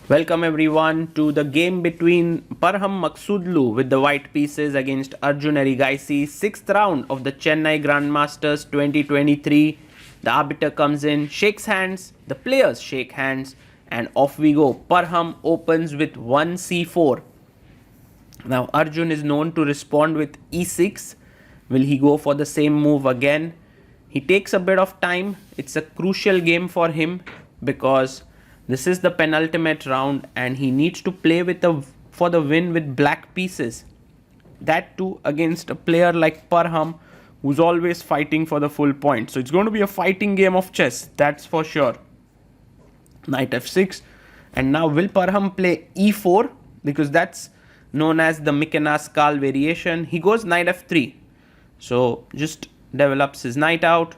Welcome everyone to the game between Parham Maghsoodloo with the white pieces against Arjun Erigaisi, 6th round of the Chennai Grand Masters 2023. The arbiter comes in, shakes hands, the players shake hands, and off we go. Parham opens with 1c4. Now Arjun is known to respond with e6. Will he go for the same move again? He takes a bit of time. It's a crucial game for him because this is the penultimate round and he needs to play for the win with black pieces. That too against a player like Parham, who's always fighting for the full point. So it's going to be a fighting game of chess, that's for sure. Knight f6. And now will Parham play e4? Because that's known as the Mykonos-Skal variation. He goes knight f3. So just develops his knight out.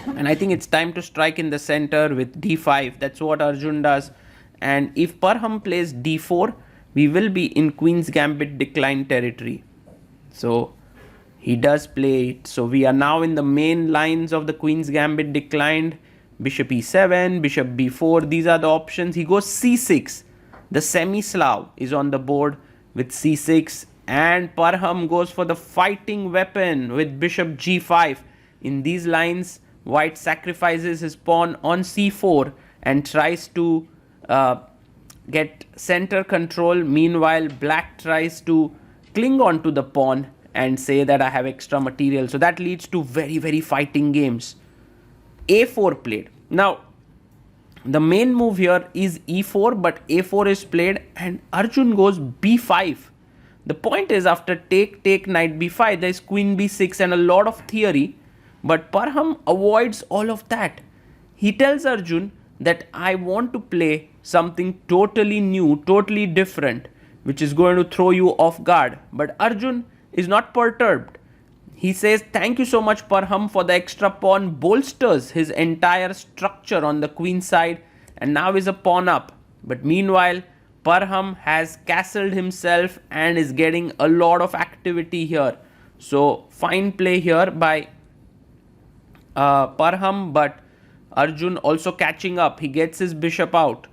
And I think it's time to strike in the center with d5. That's what Arjun does. And if Parham plays d4, we will be in Queen's Gambit decline territory. So he does play it. So we are now in the main lines of the Queen's Gambit declined. Bishop e7, bishop b4. These are the options. He goes c6. The semi-Slav is on the board with c6. And Parham goes for the fighting weapon with bishop g5. In these lines, white sacrifices his pawn on c4 and tries to get center control. Meanwhile, black tries to cling on to the pawn and say that I have extra material. So that leads to very, very fighting games. a4 played. Now, the main move here is e4, but a4 is played and Arjun goes b5. The point is, after take, knight b5, there is queen b6 and a lot of theory. But Parham avoids all of that. He tells Arjun that I want to play something totally new, totally different, which is going to throw you off guard. But Arjun is not perturbed. He says, thank you so much, Parham, for the extra pawn, bolsters his entire structure on the queen side, and now is a pawn up. But meanwhile, Parham has castled himself and is getting a lot of activity here. So fine play here by Parham, but Arjun also catching up. He gets his bishop out.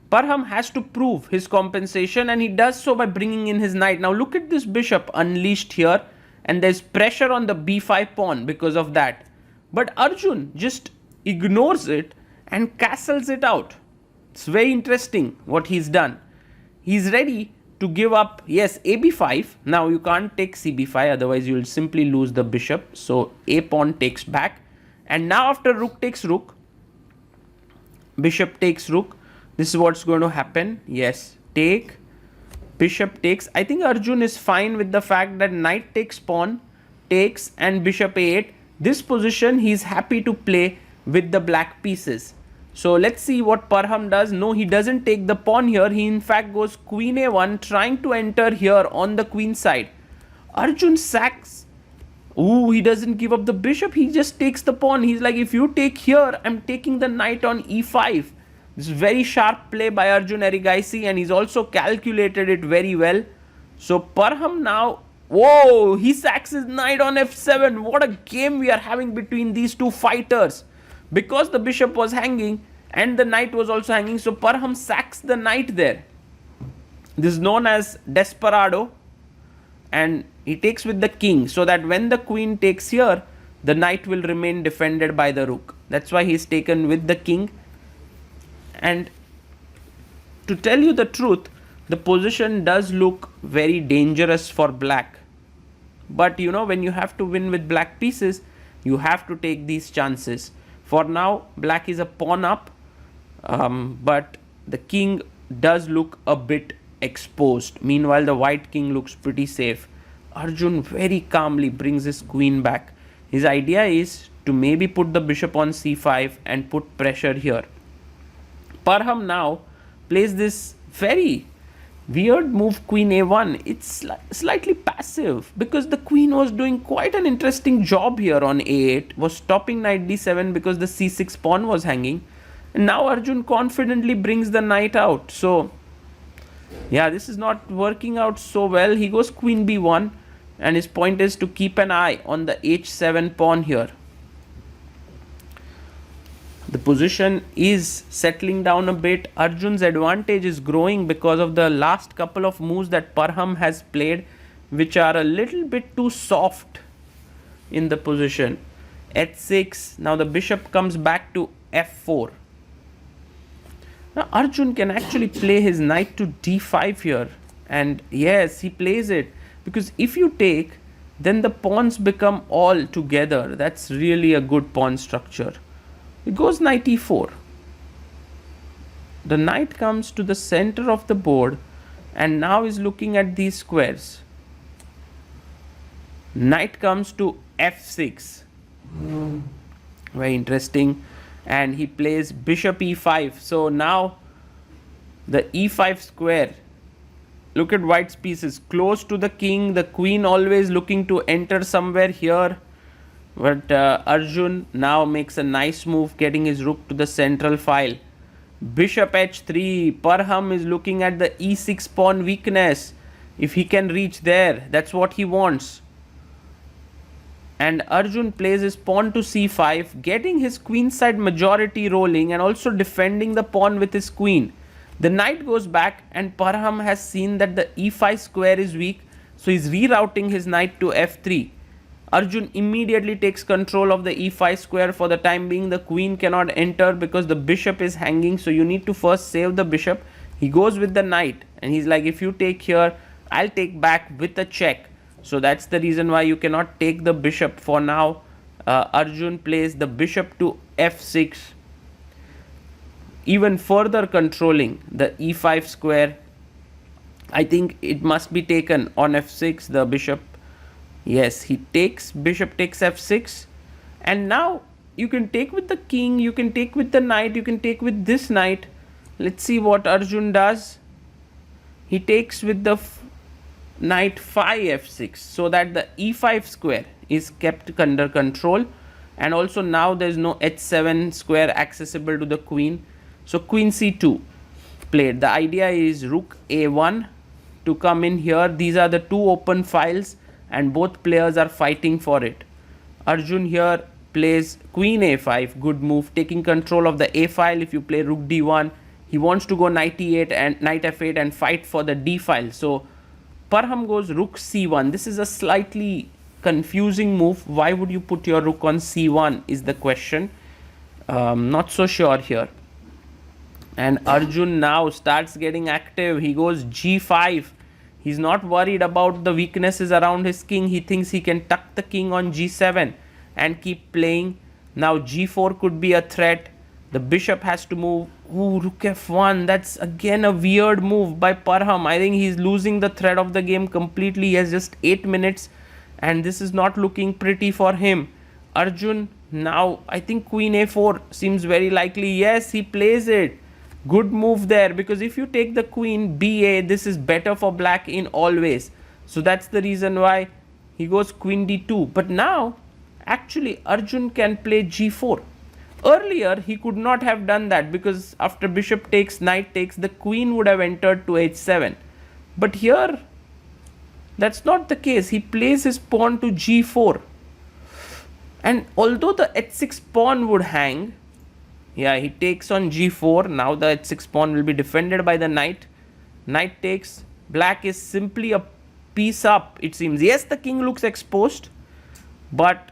Parham has to prove his compensation and he does so by bringing in his knight. Now look at this bishop unleashed here and there's pressure on the b5 pawn because of that. But Arjun just ignores it and castles it out. It's very interesting what he's done. He's ready to give up, yes, ab5. Now you can't take cb5, otherwise you will simply lose the bishop. So a pawn takes back. And now after rook takes rook, bishop takes rook. This is what's going to happen. Yes, take, bishop takes. I think Arjun is fine with the fact that knight takes pawn, takes, and bishop a8. This position he's happy to play with the black pieces. So let's see what Parham does. No, he doesn't take the pawn here. He in fact goes queen a1, trying to enter here on the queen side. Arjun sacks. Ooh, he doesn't give up the bishop. He just takes the pawn. He's like, if you take here, I'm taking the knight on e5. This is very sharp play by Arjun Erigaisi, and he's also calculated it very well. So Parham now, whoa, he sacks his knight on f7. What a game we are having between these two fighters. Because the bishop was hanging and the knight was also hanging, so Parham sacks the knight there. This is known as desperado, and he takes with the king so that when the queen takes here, the knight will remain defended by the rook. That's why he's taken with the king. And to tell you the truth, the position does look very dangerous for black. But you know, when you have to win with black pieces, you have to take these chances. For now, black is a pawn up, but the king does look a bit exposed. Meanwhile, the white king looks pretty safe. Arjun very calmly brings his queen back. His idea is to maybe put the bishop on c5 and put pressure here. Parham now plays this very weird move, queen a1. It's slightly passive because the queen was doing quite an interesting job here on a8, was stopping knight d7 because the c6 pawn was hanging, and now Arjun confidently brings the knight out. So yeah, this is not working out so well. He goes queen b1 and his point is to keep an eye on the h7 pawn here. The position is settling down a bit. Arjun's advantage is growing because of the last couple of moves that Parham has played, which are a little bit too soft in the position. h6. Now the bishop comes back to f4. Now Arjun can actually play his knight to d5 here, and yes, he plays it, because if you take, then the pawns become all together. That's really a good pawn structure. It goes knight e4. The knight comes to the center of the board and now is looking at these squares. Knight comes to f6. Very interesting. And he plays bishop e5. So now the e5 square, look at white's pieces, close to the king, the queen always looking to enter somewhere here. But Arjun now makes a nice move, getting his rook to the central file. Bishop h3. Parham is looking at the e6 pawn weakness. If he can reach there, that's what he wants. And Arjun plays his pawn to c5, getting his queenside majority rolling and also defending the pawn with his queen. The knight goes back and Parham has seen that the e5 square is weak, so he's rerouting his knight to f3. Arjun immediately takes control of the e5 square. For the time being, the queen cannot enter because the bishop is hanging, so you need to first save the bishop. He goes with the knight and he's like, if you take here, I'll take back with a check. So that's the reason why you cannot take the bishop for now. Arjun plays the bishop to f6, even further controlling the e5 square. I think it must be taken on f6, the bishop. Yes, he takes, bishop takes f6, and now you can take with the king, you can take with the knight, you can take with this knight. Let's see what Arjun does. He takes with the knight 5 f6, so that the e5 square is kept under control, and also now there is no h7 square accessible to the queen. So queen c2 played. The idea is rook a1 to come in here. These are the two open files and both players are fighting for it. Arjun here plays queen a5, good move, taking control of the a file. If you play rook d1, he wants to go knight e8 and knight f8 and fight for the d file. So Parham goes rook c1. This is a slightly confusing move. Why would you put your rook on c1 is the question. Not so sure here. And Arjun now starts getting active. He goes g5. He's not worried about the weaknesses around his king. He thinks he can tuck the king on g7 and keep playing. Now g4 could be a threat. The bishop has to move. Ooh, rook f1. That's again a weird move by Parham. I think he's losing the thread of the game completely. He has just 8 minutes and this is not looking pretty for him. Arjun now, I think queen a4 seems very likely. Yes, he plays it. Good move there, because if you take the queen ba, this is better for black in all ways. So that's the reason why he goes queen d2. But now actually Arjun can play g4. Earlier he could not have done that, because after bishop takes, knight takes, the queen would have entered to h7. But here that's not the case. He plays his pawn to g4, and although the h6 pawn would hang, yeah, he takes on g4. Now the h6 pawn will be defended by the knight. Knight takes. Black is simply a piece up, it seems. Yes, the king looks exposed, but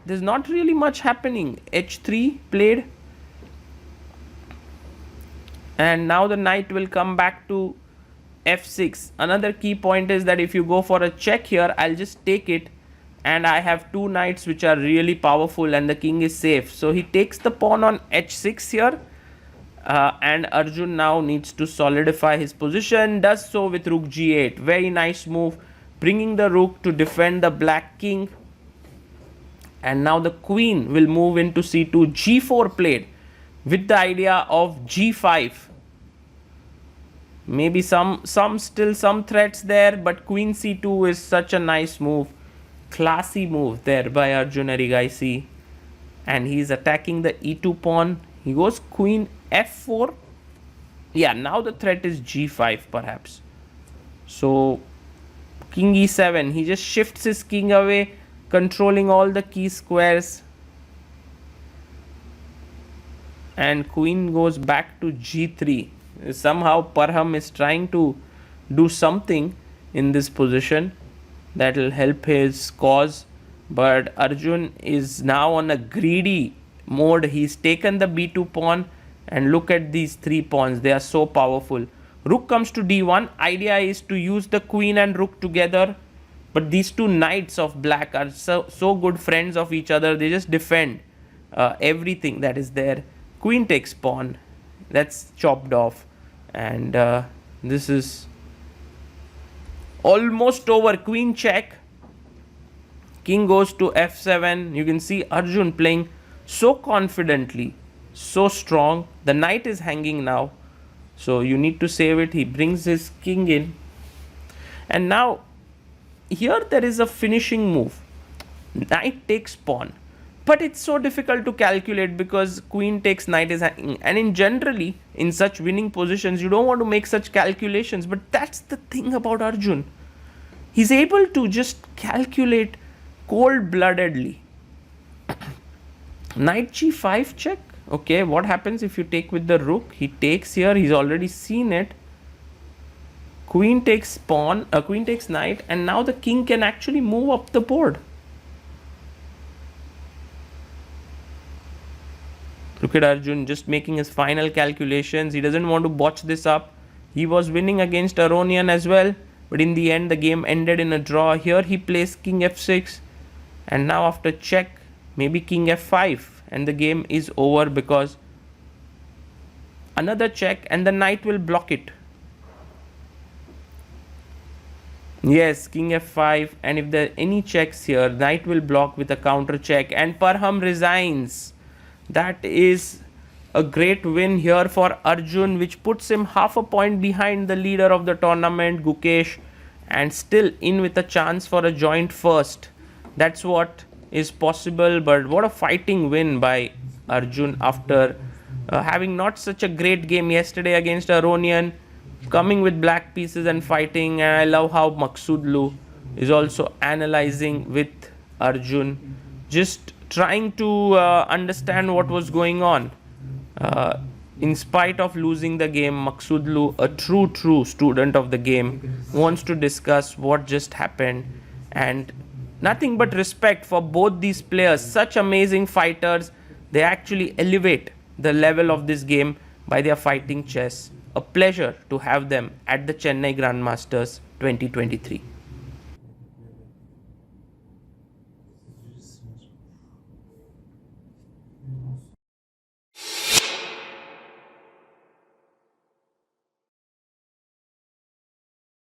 there's not really much happening. h3 played. And now the knight will come back to f6. Another key point is that if you go for a check here, I'll just take it. And I have two knights which are really powerful and the king is safe. So he takes the pawn on h6 here. And Arjun now needs to solidify his position. Does so with rook g8. Very nice move. Bringing the rook to defend the black king. And now the queen will move into c2. g4 played with the idea of g5. Maybe still some threats there. But queen c2 is such a nice move. Classy move there by Arjun Erigaisi, and he's attacking the e2 pawn. He goes queen f4. Yeah, now the threat is g5 perhaps. So king e7, he just shifts his king away, controlling all the key squares. and queen goes back to g3. Somehow Parham is trying to do something in this position that will help his cause, but Arjun is now on a greedy mode. He's taken the b2 pawn, and look at these 3 pawns, they are so powerful. Rook comes to d1. Idea is to use the queen and rook together, but these two knights of black are so good friends of each other. They just defend everything that is there. Queen takes pawn, that's chopped off, and this is almost over. Queen check, king goes to f7. You can see Arjun playing so confidently, so strong. The knight is hanging now, so you need to save it. He brings his king in, and now here there is a finishing move. Knight takes pawn, but it's so difficult to calculate because queen takes, knight is hanging, and in generally in such winning positions you don't want to make such calculations. But that's the thing about Arjun, he's able to just calculate cold-bloodedly. Knight g5 check. Okay, what happens if you take with the rook? He takes here, he's already seen it. Queen takes pawn, queen takes knight, and now the king can actually move up the board. Look at Arjun just making his final calculations. He doesn't want to botch this up. He was winning against Iranian as well, but in the end the game ended in a draw. Here he plays king f6, and now after check, maybe king f5, and the game is over because another check and the knight will block it. Yes, king f5, and if there are any checks here, knight will block with a counter check, and Parham resigns. That is a great win here for Arjun, which puts him half a point behind the leader of the tournament, Gukesh, and still in with a chance for a joint first. That's what is possible, but what a fighting win by Arjun after having not such a great game yesterday against Iranian, coming with black pieces and fighting. And I love how Maghsoodloo is also analyzing with Arjun, just trying to understand what was going on. In spite of losing the game, Maghsoodloo, a true student of the game, wants to discuss what just happened, and nothing but respect for both these players. Such amazing fighters. They actually elevate the level of this game by their fighting chess. A pleasure to have them at the Chennai Grand Masters 2023.